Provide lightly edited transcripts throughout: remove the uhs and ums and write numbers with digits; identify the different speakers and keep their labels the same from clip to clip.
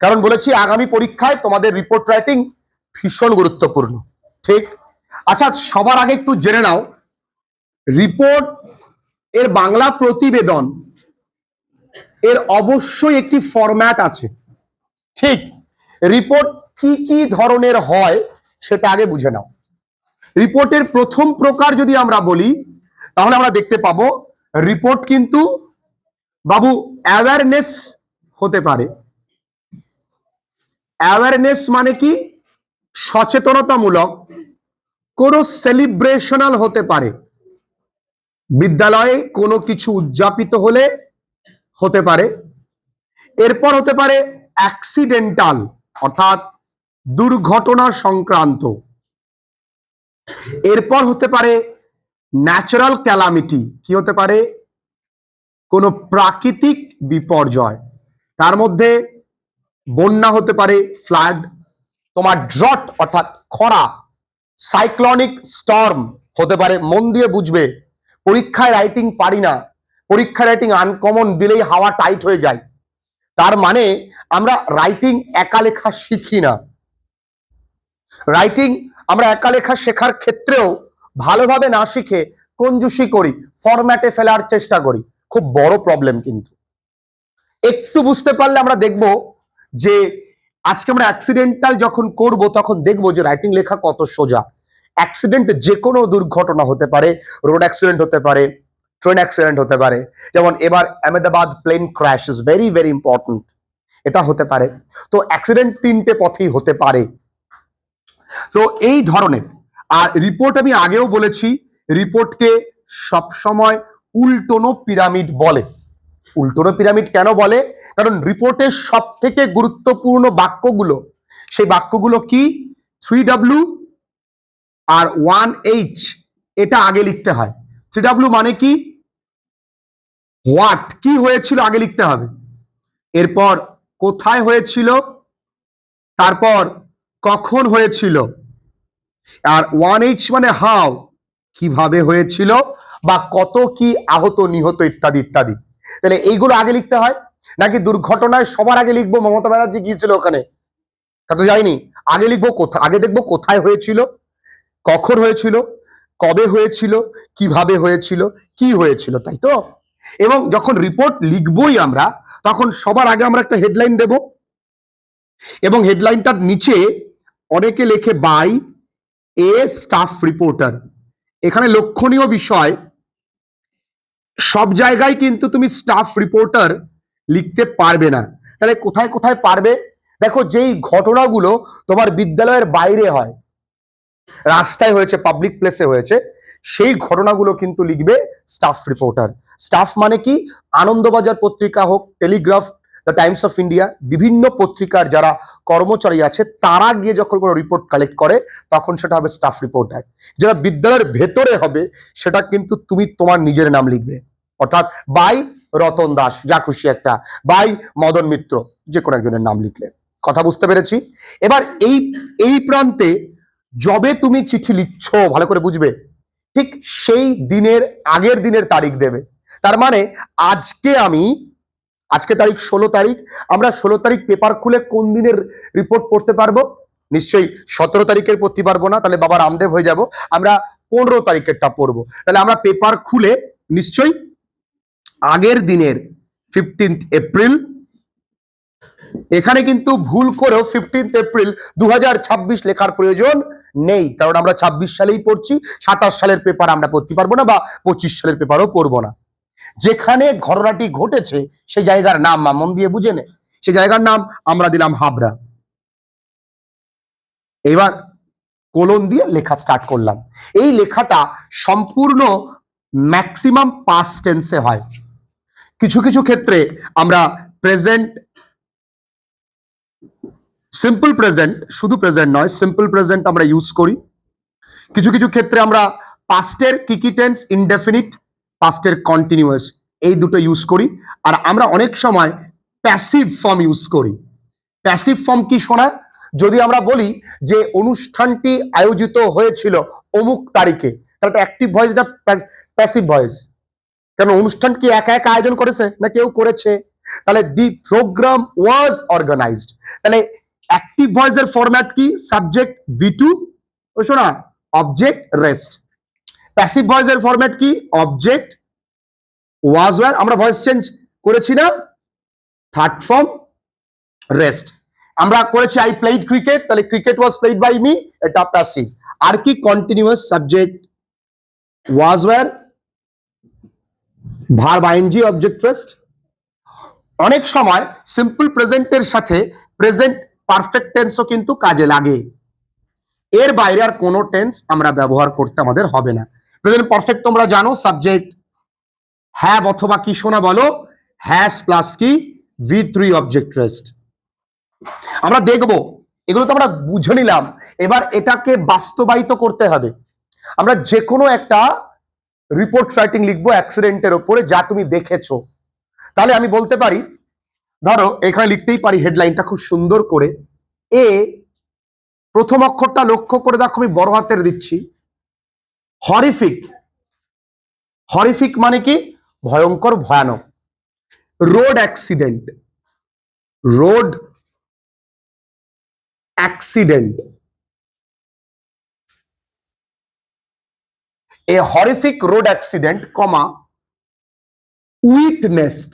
Speaker 1: কারণ বলেছি আগামী পরীক্ষায় তোমাদের রিপোর্ট রাইটিং ভীষণ গুরুত্বপূর্ণ। ঠিক? আচ্ছা, সবার আগে একটু জেনে নাও রিপোর্ট এর বাংলা প্রতিবেদন এর অবশ্যই একটি ফরম্যাট আছে। ঠিক? রিপোর্ট কি কি ধরনের হয় সেটা আগে বুঝে নাও। রিপোর্টের প্রথম প্রকার যদি আমরা বলি তাহলে আমরা দেখতে পাবো রিপোর্ট কিন্তু বাবু অ্যাওয়ারনেস হতে পারে। অ্যাওয়ারনেস মানে কি? সচেতনতামূলক। কোনো সেলিব্রেশনাল হতে পারে, বিদ্যালয়ে কোনো কিছু উদযাপিত হলে হতে পারে। এরপর হতে পারে অ্যাক্সিডেন্টাল, অর্থাৎ দুর্ঘটনা সংক্রান্ত। এরপর হতে পারে ন্যাচারাল ক্যালামিটি, কি হতে পারে? কোনো প্রাকৃতিক বিপর্যয়। তার মধ্যে বন্যা হতে পারে, ফ্লাড, তোমার ড্রট অর্থাৎ খরা, সাইক্লনিক স্টর্ম হতে পারে। মন দিয়ে বুঝবে, পরীক্ষায় রাইটিং পারি না, পরীক্ষায় রাইটিং আনকমন দিলেই হাওয়া টাইট হয়ে যায়। তার মানে আমরা রাইটিং একা লেখা শিখি না। রাইটিং আমরা একা লেখা শেখার ক্ষেত্রেও ভালোভাবে না শিখে কঞ্জুসি করি, ফরম্যাটে ফেলার চেষ্টা করি। খুব বড় প্রবলেম। কিন্তু একটু বুঝতে পারলে আমরা দেখব যে আজকে আমরা অ্যাক্সিডেন্টাল যখন করব তখন দেখব যে রাইটিং লেখা কত সোজা। অ্যাক্সিডেন্ট যে কোনো দুর্ঘটনা হতে পারে, রোড অ্যাক্সিডেন্ট হতে পারে, ট্রেন অ্যাক্সিডেন্ট হতে পারে। যেমন এবার Ahmedabad plane crash is very very important, এটা হতে পারে। তো অ্যাক্সিডেন্ট তিনটে পথেই হতে পারে। তো এই ধরনের। আর রিপোর্ট আমি আগেও বলেছি, রিপোর্টকে সবসময় উল্টোনো পিরামিড বলে। উল্টোনো পিরামিড কেন বলে? কারণ রিপোর্টের সব থেকে গুরুত্বপূর্ণ বাক্যগুলো, সেই বাক্যগুলো কি? 3W আর 1H, এটা আগে লিখতে হয়। 3W মানে কি? হোয়াট, কি হয়েছিল আগে লিখতে হবে। এরপর কোথায় হয়েছিল, তারপর কখন হয়েছিল। আর 1H মানে হাউ, কিভাবে হয়েছিল বা কত কি আহত নিহত ইত্যাদি ইত্যাদি। তাহলে এইগুলো আগে লিখতে হয়। নাকি দুর্ঘটনায় সবার আগে লিখবো মমতা ব্যানার্জি গিয়েছিল ওখানে, তা তো যায়নি। আগে লিখবো কোথায়, আগে দেখবো কোথায় হয়েছিল, কখন হয়েছিল, কবে হয়েছিল, কিভাবে হয়েছিল, কি হয়েছিল, তাই তো? এবং যখন রিপোর্ট লিখবই আমরা তখন সবার আগে আমরা একটা হেডলাইন দেব, এবং হেডলাইনটার নিচে অনেকে লেখে বাই এ স্টাফ রিপোর্টার। এখানে লক্ষণীয় বিষয়, সব জায়গায় কিন্তু তুমি স্টাফ রিপোর্টার লিখতে পারবে না। তাহলে কোথায় কোথায় পারবে? দেখো, যেই ঘটনাগুলো তোমার বিদ্যালয়ের বাইরে হয়, রাস্তায় হয়েছে, পাবলিক প্লেসে হয়েছে, সেই ঘটনাগুলো কিন্তু লিখবে স্টাফ রিপোর্টার। স্টাফ মানে কি? আনন্দবাজার পত্রিকা হোক, Telegraph, the Times of India, বিভিন্ন পত্রিকার যারা কর্মচারী আছে তারা গিয়ে যখন কোনো রিপোর্ট কালেক্ট করে তখন সেটা হবে স্টাফ রিপোর্টার। যেটা বিদ্যালয়ের ভেতরে হবে সেটা কিন্তু তুমি তোমার নিজের নাম লিখবে, অর্থাৎ বাই রতন দাস, যা খুশি একটা, বাই মদন মিত্র, যে কোনো একজনের নাম লিখলে। কথা বুঝতে পেরেছি? এবার এই প্রান্তে যবে তুমি চিঠি লিখছো, ভালো করে বুঝবে, ঠিক সেই দিনের আগের দিনের তারিখ দেবে। তার মানে আজকে তারিখ 16 তারিখ, আমরা 16 তারিখ পেপার খুলে কোন দিনের রিপোর্ট পড়তে পারবো? নিশ্চয়ই 17 তারিখের পড়তে পারবো না, তাহলে বাবা রামদেব হয়ে যাব। আমরা 15 তারিখেরটা পড়বো। তাহলে আমরা পেপার খুলে নিশ্চয়ই আগের দিনের 15 এপ্রিল, এখানে কিন্তু ভুল করেও 15 এপ্রিল 2026 লেখার প্রয়োজন নেই, কারণ আমরা 26 সালেই পড়ছি। 27 সালের পেপার আমরা পড়তে পারবো না, বা 25 সালের পেপারও পড়বো না। যেখানে ঘটনাটি ঘটেছে সেই জায়গার নাম মন দিয়ে বুঝে নে। সেই জায়গার নাম আমরা দিলাম হাবড়া। এবার কোলন দিয়ে লেখা স্টার্ট করলাম। এই লেখাটা সম্পূর্ণ ম্যাক্সিমাম পাস্ট টেন্সে হয়। কিছু কিছু ক্ষেত্রে আমরা প্রেজেন্ট, সিম্পল প্রেজেন্ট, শুধু প্রেজেন্ট নয়, সিম্পল প্রেজেন্ট আমরা ইউজ করি। কিছু কিছু ক্ষেত্রে আমরা পাস্টের কি কি টেন্স, ইনডেফিনিট, পাস্টের কন্টিনিউয়াস, এই দুটো ইউজ করি। আর আমরা অনেক সময় প্যাসিভ ফর্ম ইউজ করি। প্যাসিভ ফর্ম কি শোনা? যদি আমরা বলি যে অনুষ্ঠানটি আয়োজিত হয়েছিল অমুক তারিখে, তাহলে একটা অ্যাক্টিভ ভয়েস, এটা প্যাসিভ ভয়েস। কেন? অনুষ্ঠান কি একা একা আয়োজন করেছে না কেউ করেছে? তাহলে দি প্রোগ্রাম ওয়াজ অর্গানাইজড। তাহলে অ্যাক্টিভ ভয়েসের ফরম্যাট কি? সাবজেক্ট V2, শোনা, অবজেক্ট রেস্ট। প্যাসিভ ভয়েসের ফরম্যাট কি? অবজেক্ট ওয়াজ ওয়্যার, আমরা ভয়েস চেঞ্জ করেছি না, থার্ড ফর্ম রেস্ট। আমরা করেছি আই প্লেড ক্রিকেট, তাহলে cricket was played by me, এটা প্যাসিভ। আর কি? Continuous subject was were, verb ING, object rest. অনেক সময় সিম্পল প্রেজেন্টের সাথে প্রেজেন্ট পারফেক্ট টেন্সও কিন্তু কাজে লাগে। এর বাইরে আর কোনো টেন্স আমরা ব্যবহার করতে আমাদের হবে না। প্রেজেন্ট পারফেক্ট তোমরা জানো, সাবজেক্ট হ্যাভ অথবা কি শোনা বলো, হ্যাজ প্লাস কি V3 অবজেক্ট রেস্ট। আমরা দেখব, এগুলো তো আমরা বুঝে নিলাম, এবার এটাকে বাস্তবায়িত করতে হবে। আমরা যে কোনো একটা রিপোর্ট রাইটিং লিখবো অ্যাক্সিডেন্টের ওপরে, যা তুমি দেখেছো। তাহলে আমি বলতে পারি, ধরো এখানে লিখতেই পারি হেডলাইনটা খুব সুন্দর করে, এ প্রথম অক্ষরটা লক্ষ্য করে দেখো, আমি বড় হাতের দিচ্ছি, হরিফিক। হরিফিক মানে কি? ভয়ঙ্কর, ভয়ানক। Road accident, road accident, a horrific road accident, comma, witnessed,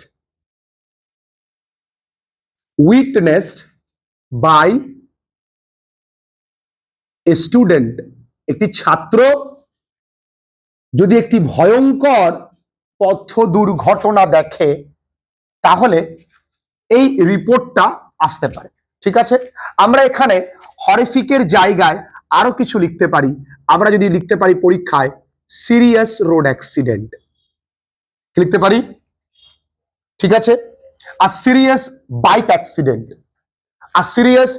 Speaker 1: witnessed by a student. একটি ছাত্র যদি একটি ভয়ঙ্কর পথ দুর্ঘটনা দেখে, তাহলে এই রিপোর্টটা আসতে পারে। ঠিক আছে, আমরা এখানে হরিফিকের জায়গায় আরো কিছু লিখতে পারি। আমরা যদি লিখতে পারি পরীক্ষায় সিরিয়াস রোড অ্যাক্সিডেন্ট, লিখতে পারি। ঠিক আছে, আর সিরিয়াস বাইক অ্যাক্সিডেন্ট, আর serious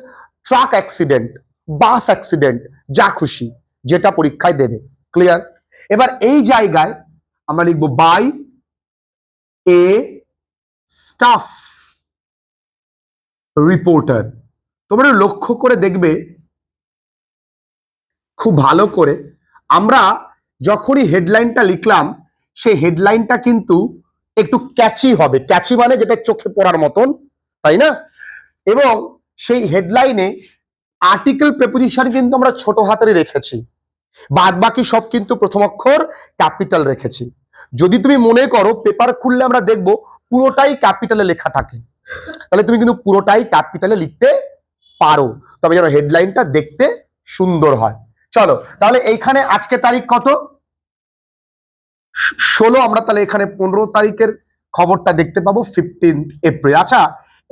Speaker 1: truck accident, bus accident, যা খুশি, যেটা পরীক্ষায় দেবে। ক্লিয়ার? এবার এই জায়গায় আমরা লিখবো বাই এ স্টাফ রিপোর্টার। তোমরা লক্ষ্য করে দেখবে খুব ভালো করে, আমরা যখনই হেডলাইনটা লিখলাম, সেই হেডলাইনটা কিন্তু একটু ক্যাচি হবে। ক্যাচি মানে যেটা চোখে পড়ার মতন, তাই না? এবং সেই হেডলাইনে আর্টিকেল প্রেপোজিশন কিন্তু আমরা ছোট হাতেরই রেখেছি, বাদ বাকি সব কিন্তু প্রথম অক্ষর ক্যাপিটাল রেখেছি। যদি তুমি মনে করো পেপার খুললে আমরা দেখব পুরোটাই ক্যাপিটালে লেখা থাকে, তাহলে তুমি কিন্তু পুরোটাই ক্যাপিটালে লিখতে পারো, তবে যেন হেডলাইনটা দেখতে সুন্দর হয়। চলো তাহলে এইখানে আজকে তারিখ কত? 16। আমরা তাহলে এখানে 15 তারিখের খবরটা দেখতে পাবো, 15 এপ্রিল। আচ্ছা,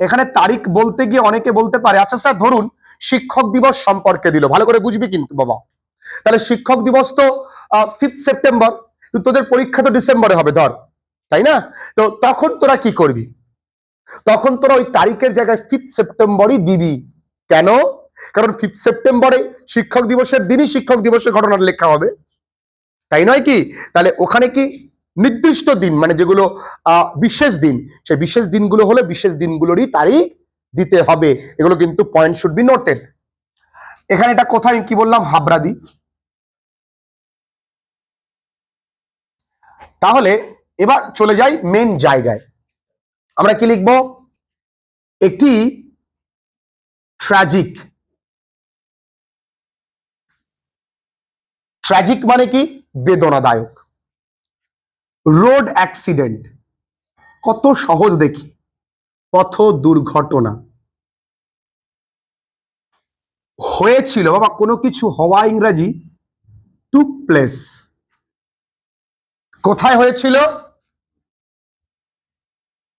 Speaker 1: এখানে তারিখ বলতে গিয়ে অনেকে বলতে পারে, আচ্ছা স্যার ধরুন শিক্ষক দিবস সম্পর্কে দিল, ভালো করে বুঝবি কিন্তু বাবা। তাহলে শিক্ষক দিবস তো 5 সেপ্টেম্বর, তো তোদের পরীক্ষা তো ডিসেম্বরে হবে ধর, তাই না? তো তখন তোরা কি করবি? তখন তোরা ওই তারিখের জায়গায় 5 সেপ্টেম্বরই দিবি। কেন? কারণ 5 সেপ্টেম্বরে শিক্ষক দিবসের দিনই শিক্ষক দিবসের ঘটনা লেখা হবে, তাই নয় কি? তাহলে ওখানে কি নির্দিষ্ট দিন, মানে যেগুলো বিশেষ দিন, সেই বিশেষ দিনগুলো হলে বিশেষ দিনগুলোরই তারিখ দিতে হবে। এগুলো কিন্তু পয়েন্ট শুড বি নোটেড। এখানে এটা কোথায় কি বললাম? হাবরাদি। তাহলে এবার চলে যাই মেন জায়গায়। আমরা কি লিখব? একটি ট্র্যাজিক। ট্র্যাজিক মানে কি? বেদনাদায়ক। রোড অ্যাক্সিডেন্ট, কত সহজ দেখি, পথ দুর্ঘটনা। হয়েছিল বাবা, কোনো কিছু হওয়া ইংরেজি টুক প্লেস। কোথায় হয়েছিল?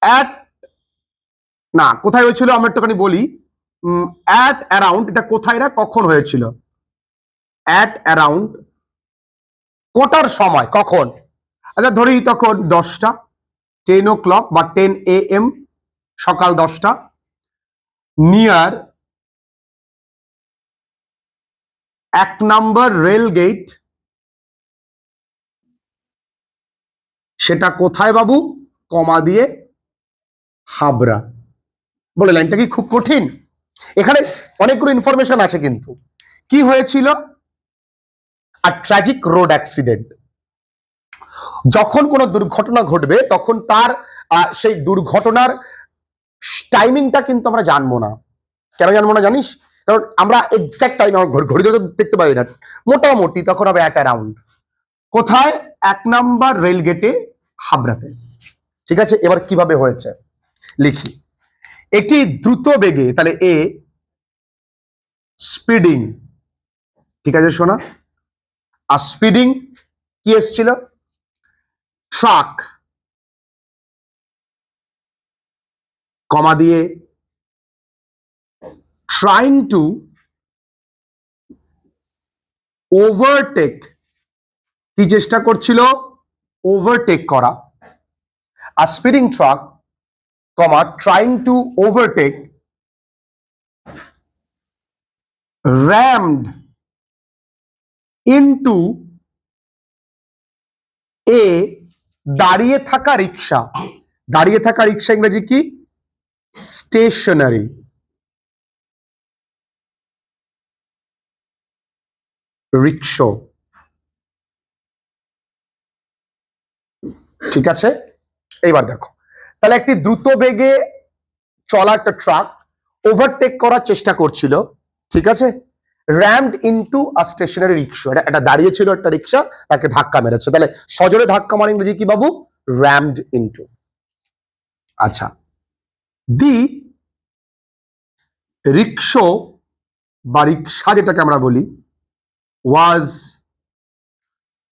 Speaker 1: অ্যাট, না কোথায় হয়েছিল আমরা একটুখানি বলি, অ্যাট অ্যারাউন্ড, এটা কোথায় না কখন হয়েছিল? অ্যাট অ্যারাউন্ড, কোটার সময়, কখন? আচ্ছা ধরি তখন 10টা, 10 o'clock বা 10 AM, সকাল 10টা, নিয়ার 1 নম্বর রেল গেট। সেটা কোথায় বাবু? কমা দিয়ে হাবড়া। বলে লাইনটা কি খুব কঠিন? এখানে অনেকগুলো ইনফরমেশন আছে কিন্তু। কি হয়েছিল? আর ট্র্যাজিক রোড অ্যাক্সিডেন্ট, যখন কোনো দুর্ঘটনা ঘটবে তখন তার সেই দুর্ঘটনার টাইমিংটা কিন্তু আমরা জানবো না। কেন জানবো না জানিস? কারণ আমরা এক্সাক্ট টাইম ঘড়িতে তো দেখতে পারি না, মোটামুটি তখন হবে অ্যাট অ্যারাউন্ড। কোথায়? 1 নম্বর রেল গেটে, হাবড়াতে। ঠিক আছে, এবার কিভাবে হয়েছে লিখি। একটি দ্রুত বেগে, তাহলে এ স্পিডিং, ঠিক আছে শোনা। আর স্পিডিং কি এসছিল? ট্রাক, কমা দিয়ে ট্রাইং টু ওভারটেক, কি চেষ্টা করছিল? ওভারটেক করা। আর speeding truck, comma trying to overtake rammed into a দাঁড়িয়ে থাকা রিক্সা। দাঁড়িয়ে থাকা রিক্সা ইংরেজি কি? স্টেশনারি। রিক্সো, ঠিক আছে। এইবার দেখো, তাহলে একটি দ্রুত বেগে চলা একটা ট্রাক ওভারটেক করার চেষ্টা করছিল, ঠিক আছে। র্যামড ইনটু আ স্টেশনারি রিক্সা, এটা দাঁড়িয়ে ছিল একটা রিক্সা, তাকে ধাক্কা মেরেছে। তাহলে সজোরে ধাক্কা মারা ইংরেজি কি বাবু? র্যামড ইনটু। আচ্ছা, দি রিক্সো বা রিক্সা যেটাকে আমরা বলি, ওয়াজ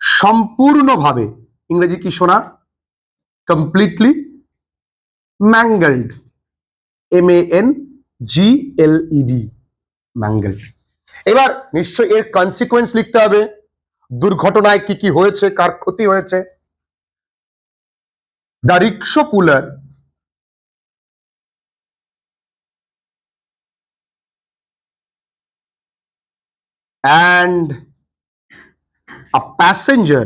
Speaker 1: সম্পূর্ণভাবে, ইংরেজি কি শোনা? Completely mangled, MANGLED, mangled. এবার নিশ্চয় এর কনসিকুয়েন্স লিখতে হবে, দুর্ঘটনায় কি কি হয়েছে, কার ক্ষতি হয়েছে। The rickshaw puller and a passenger,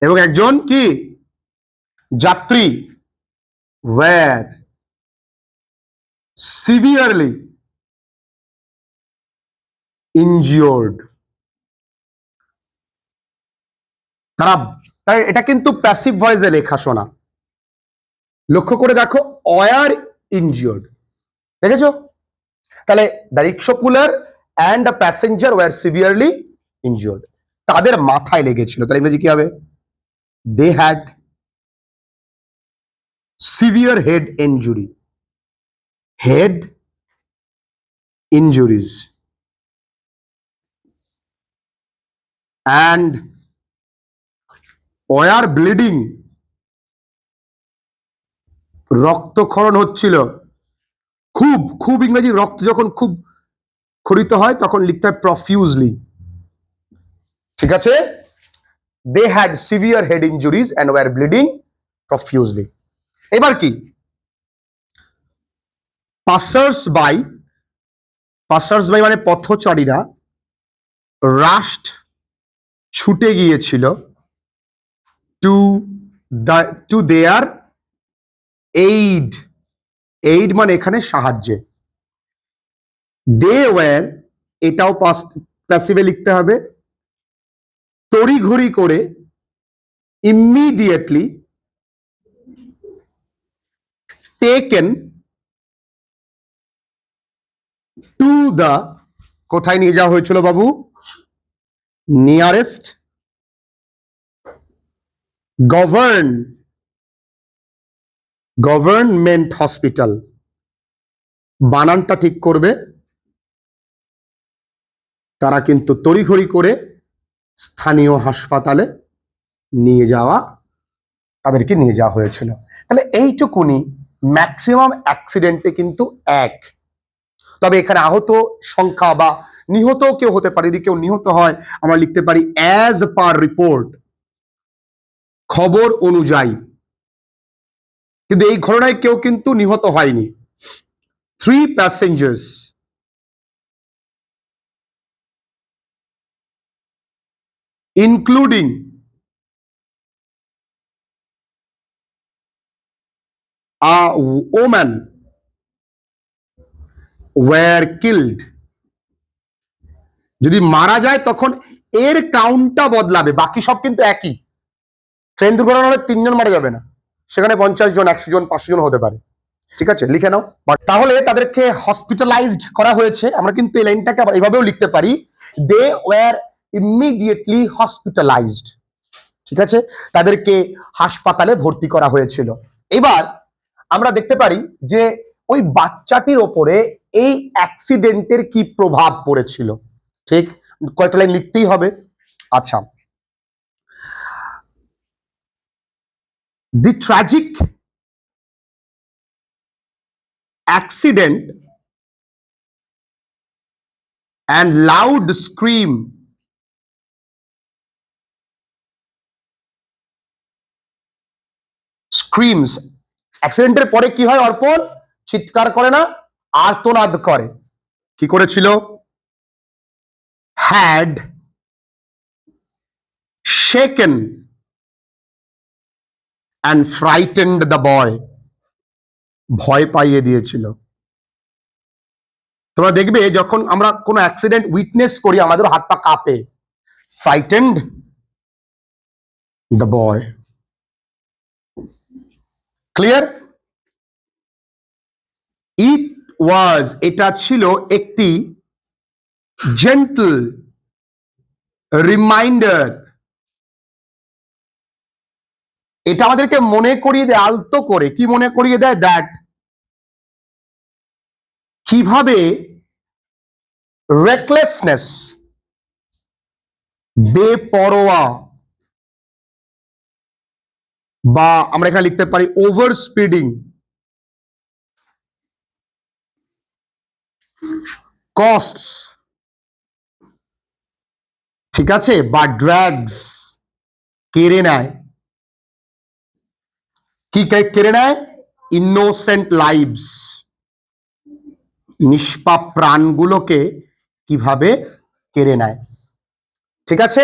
Speaker 1: এবং একজন কি যাত্রী, were severely injured, তারা, তাই এটা কিন্তু প্যাসিভ ভয়েসে লেখা শোনা। লক্ষ্য করে দেখো, ওয়ার ইনজিওর্ড, দেখেছো? তাহলে the rickshaw puller and a passenger were severely injured, তাদের মাথায় লেগেছিল। তাহলে ইংরেজি কি হবে? They had severe head injury, head injuries, and were bleeding, রক্তক্ষরণ হচ্ছিল খুব। খুব ইংরেজি, রক্ত যখন খুব ক্ষরিত হয় তখন লিখতে হয় প্রফিউজলি, ঠিক আছে। They had severe head injuries and were bleeding profusely. এবার কি? পাসার্স বাই, পাসার্স বাই মানে পথচারীরা, রাস্ট ছুটে গিয়েছিল, টু দেয়ার এইড, এইড মানে এখানে সাহায্যে। দে ওয়ার, এটাও প্যাসিভে লিখতে হবে, তড়িঘড়ি করে, ইমিডিয়েটলি টেকেন টু দ্য, কোথায় নিয়ে যাওয়া হয়েছিল বাবু? Nearest government hospital. বানানটা ঠিক করবে। তারা কিন্তু তড়িঘড়ি করে স্থানীয় হাসপাতালে তাদেরকে নিয়ে যাওয়া হয়েছিল। তাহলে এইটুকুনি, ম্যাক্সিমাম অ্যাক্সিডেন্টে কিন্তু এক। তবে এখানে আহত সংখ্যা বা নিহত কেউ হতে পারে, যদি কেউ নিহত হয় আমরা লিখতে পারি অ্যাজ পার রিপোর্ট, খবর অনুযায়ী। কিন্তু এই ঘটনায় কেউ কিন্তু নিহত হয়নি। 3 passengers including a woman were killed. যদি মারা যায় তখন এর কাউন্টটা বদলাবে, বাকি সব কিন্তু একই। ট্রেন দুর্ঘটনা হলে 3 জন মারা যাবে না, সেখানে 50 জন, 100 জন, 500 জন হতে পারে। ঠিক আছে, লিখে নাও। তাহলে তাদেরকে হসপিটালাইজড করা হয়েছে। আমরা কিন্তু এই লাইনটাকে আবার এভাবেও লিখতে পারি, দে ওয়ার ইমিডিয়েটলি হসপিটালাইজড। ঠিক আছে, তাদেরকে হাসপাতালে ভর্তি করা হয়েছিল। এবার আমরা দেখতে পারি যে ওই বাচ্চাটির ওপরে এই অ্যাক্সিডেন্টের কি প্রভাব পড়েছিল। ঠিক, কয়েকটা লাইন লিখতেই হবে। আচ্ছা, দি tragic accident and loud screams, অ্যাক্সিডেন্টের পরে কি হয় অর্পণ? চিৎকার করে না, আর্তনাদ করে। কি করেছিল? had shaken and frightened the boy, ভয় পাইয়ে দিয়েছিল। তোমরা দেখবে যখন আমরা কোনো অ্যাক্সিডেন্ট উইটনেস করি আমাদের হাত পা কাঁপে। frightened the boy, clear? It was, এটা ছিল একটি জেন্টল রিমাইন্ডার, এটা আমাদেরকে মনে করিয়ে দেয় আলতো করে। কি মনে করিয়ে দেয়? দ্যাট কিভাবে রেকলেসনেস, বেপরোয়া, বা আমরা এখানে লিখতে পারি ওভার স্পিডিং, কস্টস, ঠিক আছে, বা ড্রাগস, কেড়ে নেয়। কি কেড়ে নেয়? ইনোসেন্ট লাইভস, নিষ্পাপ প্রাণগুলোকে কিভাবে কেড়ে নেয়। ঠিক আছে,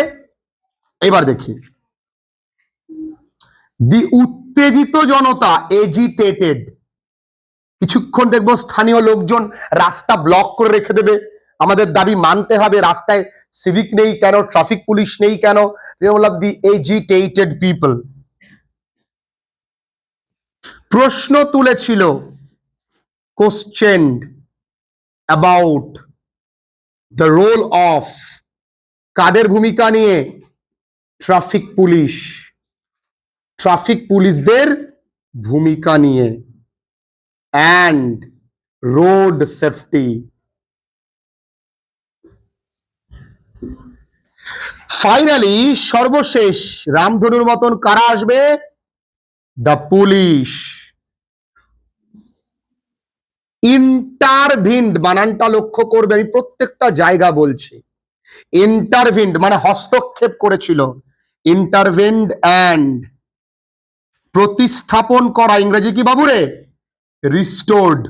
Speaker 1: এবার দেখি, দি উত্তেজিত জনতা, এজিটেটেড, কিছুক্ষণ দেখবো স্থানীয় লোকজন রাস্তা ব্লক করে রেখে দেবে। আমাদের দাবি মানতে হবে, রাস্তায় সিভিক নেই কেন, ট্রাফিক পুলিশ নেই কেন? বললাম দি এজিটেটেড পিপল প্রশ্ন তুলেছিল, কোশ্চেনড অ্যাবাউট দ্য রোল অফ, কাদের ভূমিকা নিয়ে? ট্রাফিক পুলিশ, ট্রাফিক পুলিশদের ভূমিকা নিয়ে, অ্যান্ড রোড সেফটি। ফাইনালি, সর্বশেষ রামধনুর মতন কারা আসবে? The police. ইন্টারভিন্ড, বানানটা লক্ষ্য করবে, আমি প্রত্যেকটা জায়গা বলছি। ইন্টারভিন্ড মানে হস্তক্ষেপ করেছিল। ইন্টারভেন্ড অ্যান্ড, প্রতিস্থাপন করা, ইংরেজি কি বাবুরে? রিস্টোর্ড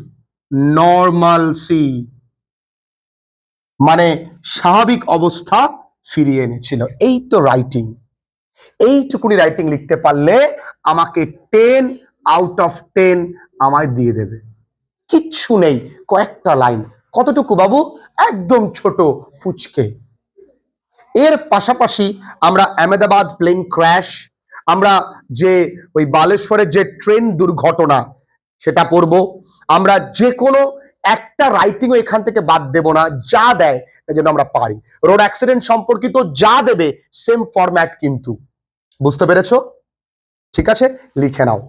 Speaker 1: নর্মালসি, মানে স্বাভাবিক অবস্থা ফিরিয়ে এনেছিল। এই তো রাইটিং। এইটুকুনি রাইটিং লিখতে পারলে আমাকে 10 আউট অফ 10 আমায় দিয়ে দেবে। কিচ্ছু নেই, কয়েকটা লাইন। কতটুকু বাবু? একদম ছোট পুচকে। এর পাশাপাশি আমরা আহমেদাবাদ প্লেন ক্র্যাশ, আমরা যে ওই বালেশ্বরের যে ট্রেন দুর্ঘটনা সেটা পড়ব। আমরা যে কোনো একটা রাইটিংও এখান থেকে বাদ দেব না, যা দেয় তাই জন্য আমরা পারি। রোড অ্যাক্সিডেন্ট সম্পর্কিত যা দেবে সেম ফরম্যাট কিন্তু, বুঝতে পেরেছো? ঠিক আছে, লিখে নাও।